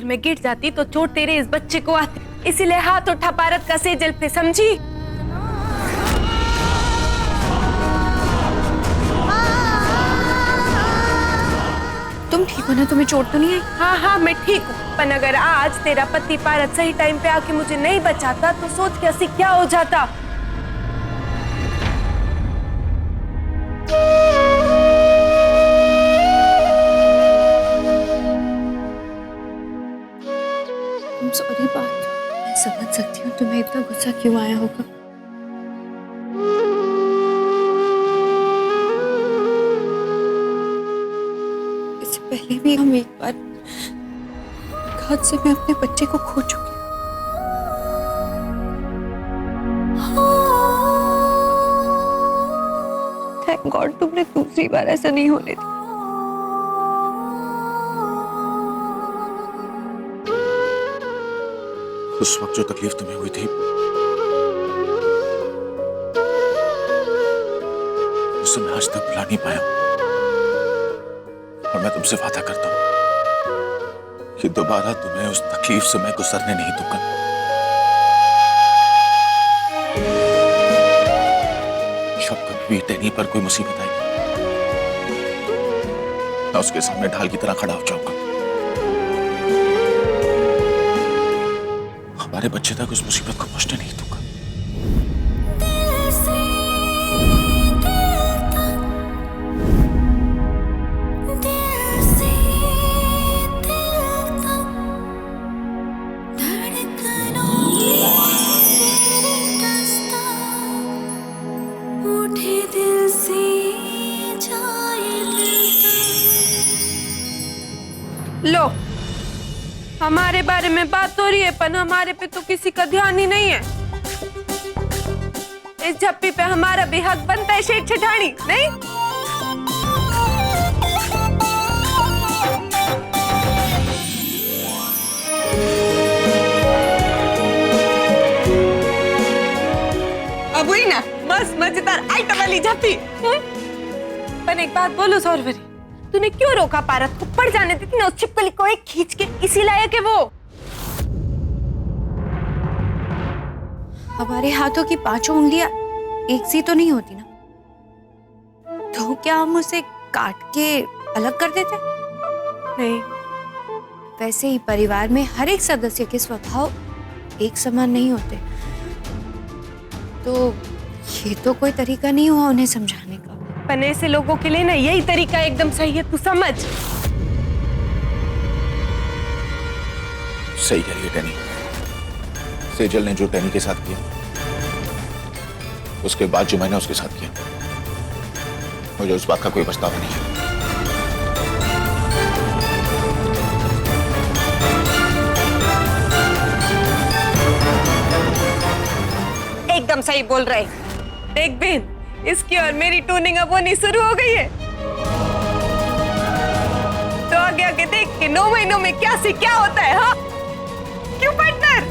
अगर मैं गिर जाती तो चोट तेरे इस बच्चे को आती, इसीलिए हाथ उठा पारत का सेजल पे, समझी? तुम ठीक हो ना? तुम्हें चोट तो नहीं आई? हाँ हाँ मैं ठीक हूँ, पर अगर आज तेरा पति पारत सही टाइम पे आके मुझे नहीं बचाता तो सोच कैसी क्या हो जाता। सॉरी बात, मैं समझ सकती हूँ तुम्हें इतना गुस्सा क्यों आया होगा। इससे पहले भी हम एक बार हादसे में अपने बच्चे को खो चुके हैं। थैंक गॉड तुमने दूसरी बार ऐसा नहीं होने दिया। उस वक्त जो तकलीफ तुम्हें हुई थी उसे मैं आज तक भुला नहीं पाया, और मैं तुमसे वादा करता हूं कि दोबारा तुम्हें उस तकलीफ से मैं गुजरने नहीं दूंगा। जब कभी भी टैनी पर कोई मुसीबत आएगी मैं उसके सामने ढाल की तरह खड़ा हो जाऊंगा। हमारे बच्चे तक उस मुसीबत को पहुंचने नहीं दूंगा। लो, हमारे बारे में बात हो रही है पर हमारे पे तो किसी का ध्यान ही नहीं है। इस झप्पी पे हमारा भी हक बनता है शेठ ठेठानी, नहीं? अब हुई ना मस्त मजेदार आइटम वाली झप्पी। पर एक बात बोलो सौरवरी, तूने क्यों रोका पारत को? पड़ जाने देती ना उस छिपकली को एक खींच के, इसी लायक है वो। हमारे हाथों की पांचों उंगलियां एक सी तो नहीं होती ना, तो क्या हम उसे काट के अलग कर देते? नहीं। वैसे ही परिवार में हर एक सदस्य के स्वभाव एक समान नहीं होते, तो ये तो कोई तरीका नहीं हुआ उन्हें समझाने का। पर ऐसे लोगों के लिए ना यही तरीका एकदम सही है, तू समझ। सही कह रही है टैनी। सेजल ने जो टैनी के साथ किया, उसके बाद जो मैंने उसके साथ किया, मुझे उस बात का कोई पछतावा नहीं है। एकदम सही बोल रहे। देख बहन, इसकी और मेरी टूनिंग अब होनी शुरू हो गई है, तो आगे आगे देख के 9 महीनों में क्या से क्या होता है। हाँ क्यों पार्टनर?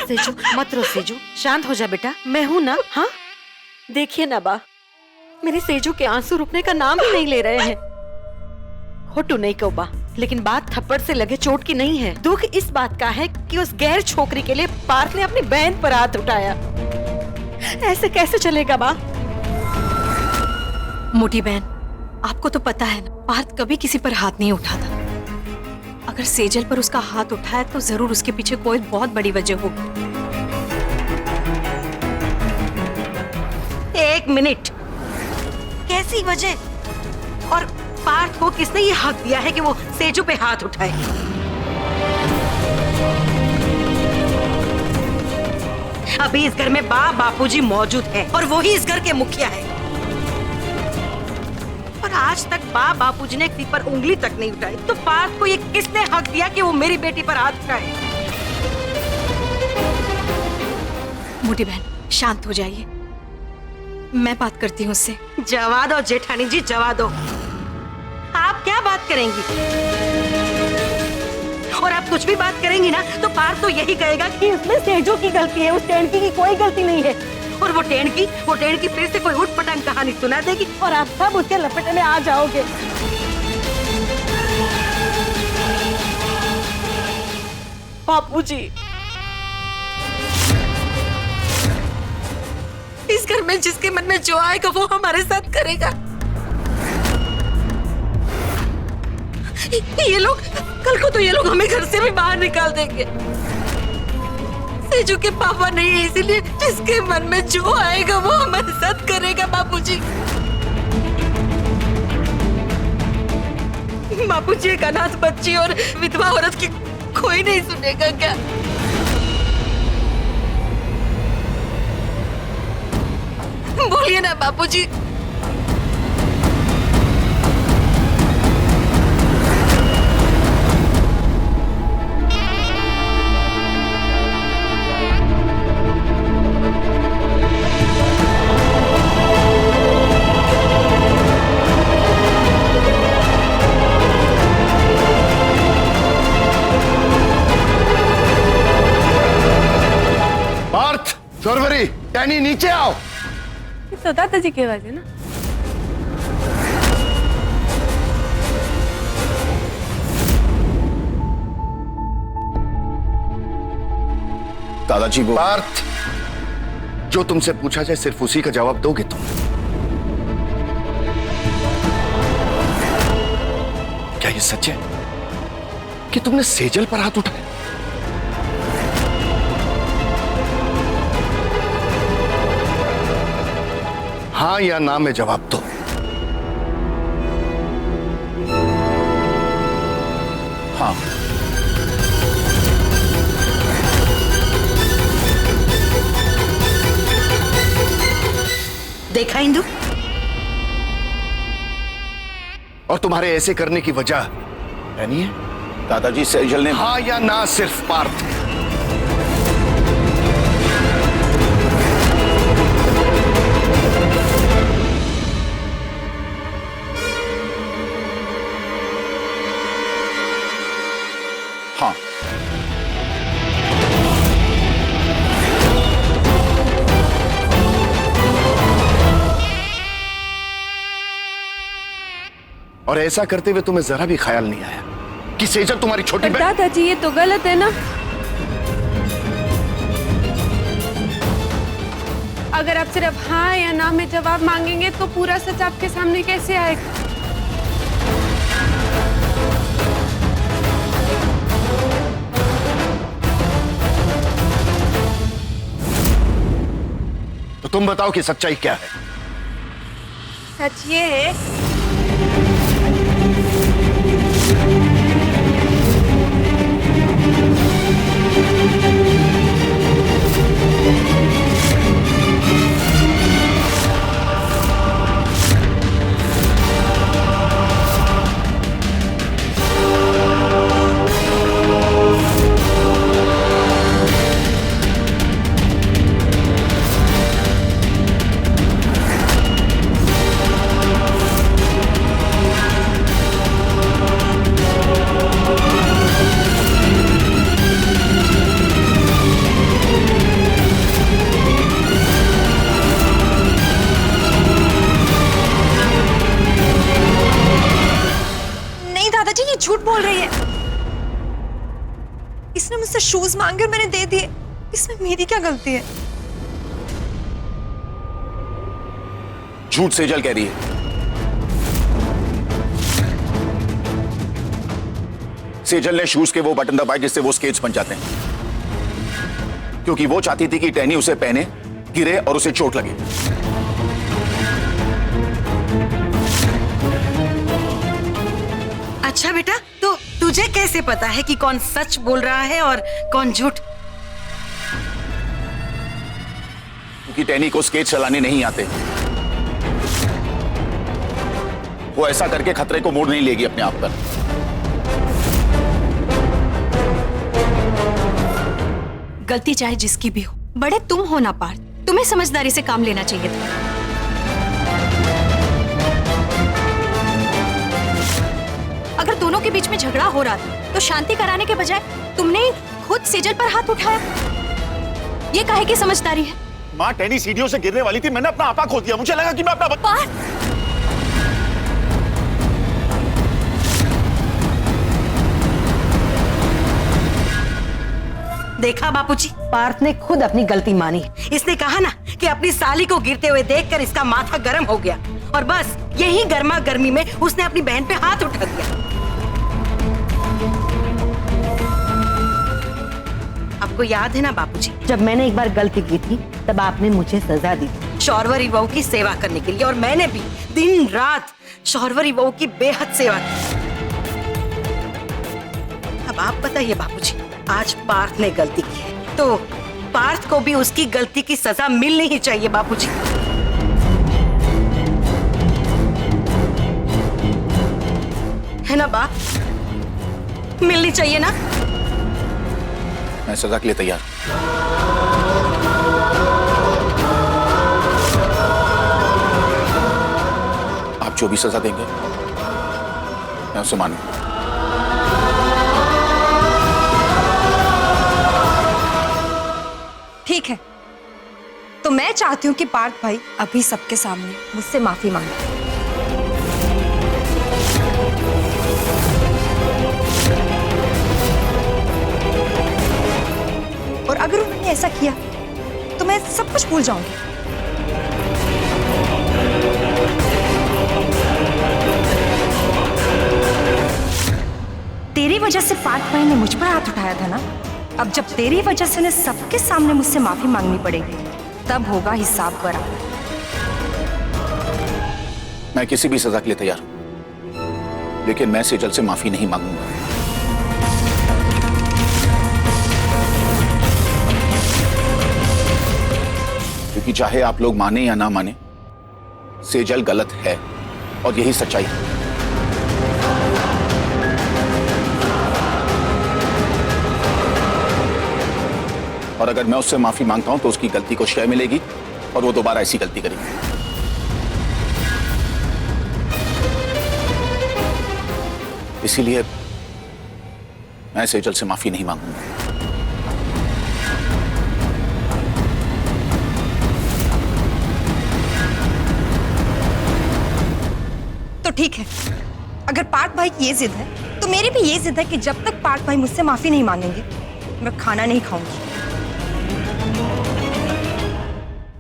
सेजू मत रो, सेजू शांत हो जा बेटा, मैं हूं ना। हाँ देखिए ना बा, मेरी सेजू के आंसू रुकने का नाम ही नहीं ले रहे हैं। होटू नहीं को बा, लेकिन बात थप्पड़ से लगे चोट की नहीं है। दुख इस बात का है कि उस गैर छोकरी के लिए पार्थ ने अपनी बहन पर हाथ उठाया। ऐसे कैसे चलेगा बा? मोटी बहन, आपको तो पता है ना, पार्थ कभी किसी पर हाथ नहीं उठाता। अगर सेजल पर उसका हाथ उठाया तो जरूर उसके पीछे कोई बहुत बड़ी वजह होगी। एक मिनट, कैसी वजह? और पार्थ को किसने ये हक दिया है कि वो सेजू पे हाथ उठाए? अभी इस घर में बापूजी मौजूद है और वो ही इस घर के मुखिया है, और आज तक बापूजी ने किसी पर उंगली तक नहीं उठाई, तो पार्थ को ये किसने हक दिया कि वो मेरी बेटी पर हाथ उठाए? मोटी बहन शांत हो जाइए, मैं बात करती हूँ उससे। जवा दो जेठानी जी, जवा दो। आप क्या बात करेंगी? और आप कुछ भी बात करेंगी ना तो पार्थ तो यही कहेगा कि इसमें सेजू की गलती है, उस टैंकी की कोई गलती नहीं है। और वो टेढ़ की फिर से कोई उठ पटांग कहानी सुना देगी और आप सब उसके लपेटे में आ जाओगे। बापूजी, इस घर में जिसके मन में जो आएगा वो हमारे साथ करेगा। ये लोग कल को तो ये लोग हमें घर से भी बाहर निकाल देंगे। सेजू के पापा नहीं है, इसीलिए जिसके मन में जो आएगा वो हमारे साथ करेगा। बापूजी, बापूजी एक अनाथ बच्ची और विधवा औरत की कोई नहीं सुनेगा क्या? बोलिए ना बापूजी। पार्थ, शौरवरी, टैनी नीचे आओ। तो दादाजी की आवाज है ना? दादाजी वो पार्थ, जो तुमसे पूछा जाए सिर्फ उसी का जवाब दोगे तुम। क्या ये सच है कि तुमने सेजल पर हाथ उठाया? हाँ या ना में जवाब दो। हाँ। देखा इंदु? और तुम्हारे ऐसे करने की वजह नहीं है? दादाजी सेजल ने हाँ या ना सिर्फ पार्थ। हाँ। और ऐसा करते हुए तुम्हें जरा भी ख्याल नहीं आया कि सेजल तुम्हारी छोटी बहन। दादाजी ये तो गलत है ना। अगर आप सिर्फ हाँ या ना में जवाब मांगेंगे तो पूरा सच आपके सामने कैसे आएगा? तो तुम बताओ कि सच्चाई क्या है? सच ये है झूठ बोल रही है। इसने मुझसे शूज मांगे और मैंने दे दिए। इसमें मेरी क्या गलती है? झूठ सेजल कह रही है। सेजल ने शूज के वो बटन दबाए जिससे वो स्केट्स बन जाते हैं, क्योंकि वो चाहती थी कि टैनी उसे पहने, गिरे और उसे चोट लगे। अच्छा बेटा, तो तुझे कैसे पता है कि कौन सच बोल रहा है और कौन झूठ? क्योंकि टैनी को स्केट चलाने नहीं आते। वो ऐसा करके खतरे को मोड़ नहीं लेगी अपने आप पर। गलती चाहे जिसकी भी हो, बड़े तुम हो ना पार्थ, तुम्हें समझदारी से काम लेना चाहिए था। अगर दोनों के बीच में झगड़ा हो रहा था तो शांति कराने के बजाय तुमने खुद सेजल पर हाथ उठाया। ये काहे की समझदारी है? माँ टैनी सीढ़ियों से गिरने वाली थी, मैंने अपना आपा खो दिया, मुझे लगा कि मैं अपना देखा बापूजी, पार्थ ने खुद अपनी गलती मानी। इसने कहा ना कि अपनी साली को गिरते हुए देखकर इसका माथा गर्म हो गया और बस यही गर्मा गर्मी में उसने अपनी बहन पे हाथ उठा दिया। आपको याद है ना बापूजी, जब मैंने एक बार गलती की थी तब आपने मुझे सजा दी शौरवरी बहू की सेवा करने के लिए, और मैंने भी दिन रात शौरवरी बहू की बेहद सेवा की। अब आप बताइए बापूजी, आज पार्थ ने गलती की है तो पार्थ को भी उसकी गलती की सजा मिलनी ही चाहिए बापूजी। है ना बाप, मिलनी चाहिए ना? मैं सजा के लिए तैयार। आप जो भी सजा देंगे मैं उसे मानूंगा। ठीक है, तो मैं चाहती हूँ कि पार्थ भाई अभी सबके सामने मुझसे माफी मांगे। और अगर उन्होंने ऐसा किया तो मैं सब कुछ भूल जाऊंगी। तेरी वजह से पार्थ भाई ने मुझ पर हाथ उठाया था ना, अब जब तेरी वजह से उन्हें सबके सामने मुझसे माफी मांगनी पड़ेगी तब होगा हिसाब बराबर। मैं किसी भी सजा के लिए तैयार हूं, लेकिन मैं सेजल से माफी नहीं मांगूंगा। क्योंकि चाहे आप लोग माने या ना माने, सेजल गलत है और यही सच्चाई है। और अगर मैं उससे माफी मांगता हूं तो उसकी गलती को क्षय मिलेगी और वो दोबारा ऐसी गलती करेगी। इसीलिए मैं सेजल से माफी नहीं मांगूंगा। तो ठीक है, अगर पार्थ भाई की ये जिद है तो मेरी भी ये जिद है कि जब तक पार्थ भाई मुझसे माफी नहीं मांगेंगे मैं खाना नहीं खाऊंगी।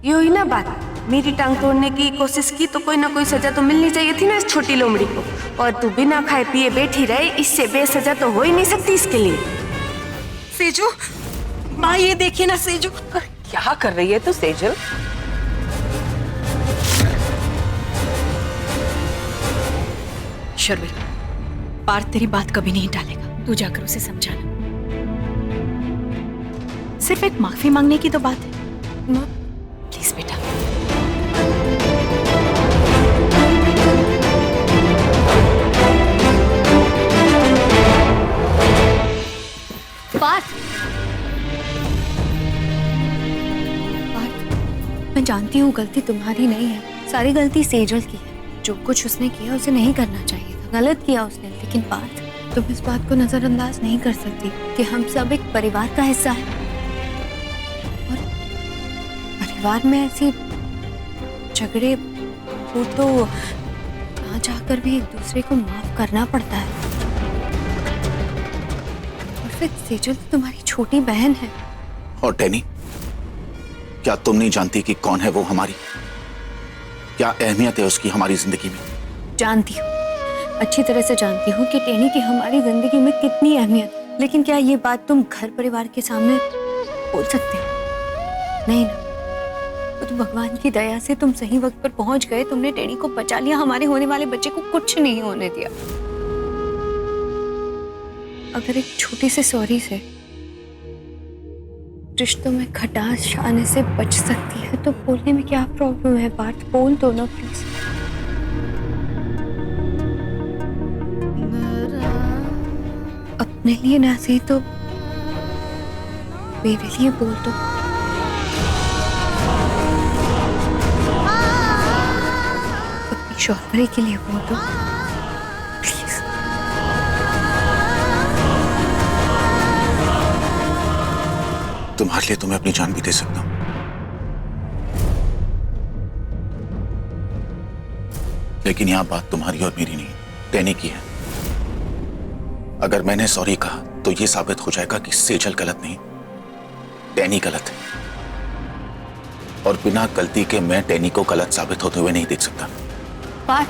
ये हुई ना बात, मेरी टांग तोड़ने की कोशिश की तो कोई ना कोई सजा तो मिलनी चाहिए थी ना इस छोटी लोमड़ी को, और तू बिना खाए पिए बैठी रहे, इससे बेसजा तो हो ही नहीं सकती इसके लिए। सेजू, माँ ये देखिए ना सेजू। क्या कर रही है तू सेजल? शर्विल, पार्थ तेरी बात कभी नहीं टालेगा, तू जाकर उसे समझाना। सिर्फ एक माफी मांगने की तो बात है। माँ प्लीज बेटा। पार्थ, मैं जानती हूँ गलती तुम्हारी नहीं है, सारी गलती सेजल की है। जो कुछ उसने किया उसे नहीं करना चाहिए था, गलत किया उसने। लेकिन पार्थ, तुम इस बात को नजरअंदाज नहीं कर सकती कि हम सब एक परिवार का हिस्सा है, और परिवार में ऐसी झगड़े हो तो ना चाहकर भी एक दूसरे को माफ करना पड़ता है। और फिर सेजल तो तुम्हारी छोटी बहन है। और टैनी, क्या तुम नहीं जानती कि कौन है वो हमारी? क्या अहमियत है उसकी हमारी जिंदगी में? जानती हूँ, अच्छी तरह से जानती हूँ कि टैनी की हमारी जिंदगी में कितनी अहमियत है, लेकिन क्या ये बात तुम घर परिवार के सामने बोल सकते हो? नहीं ना। तो भगवान की दया से तुम सही वक्त पर पहुंच गए, तुमने टैनी को बचा लिया, हमारे होने वाले बच्चे को कुछ नहीं होने दिया। अगर एक छोटी सी सॉरी से रिश्तों में खटास आने से बच सकती है तो बोलने में क्या प्रॉब्लम है? पार्थ, बोल दो ना प्लीज। अपने लिए ना सही तो मेरे लिए बोल दो। अपनी शौहरी के लिए बोल दो प्लीज। तुम्हारे लिए तो मैं अपनी जान भी दे सकता हूँ, लेकिन यहां बात तुम्हारी और मेरी नहीं, टैनी की है। अगर मैंने सॉरी कहा तो यह साबित हो जाएगा कि सेजल गलत नहीं, टैनी गलत है। और बिना गलती के मैं टैनी को गलत साबित होते हुए नहीं देख सकता। पार्थ,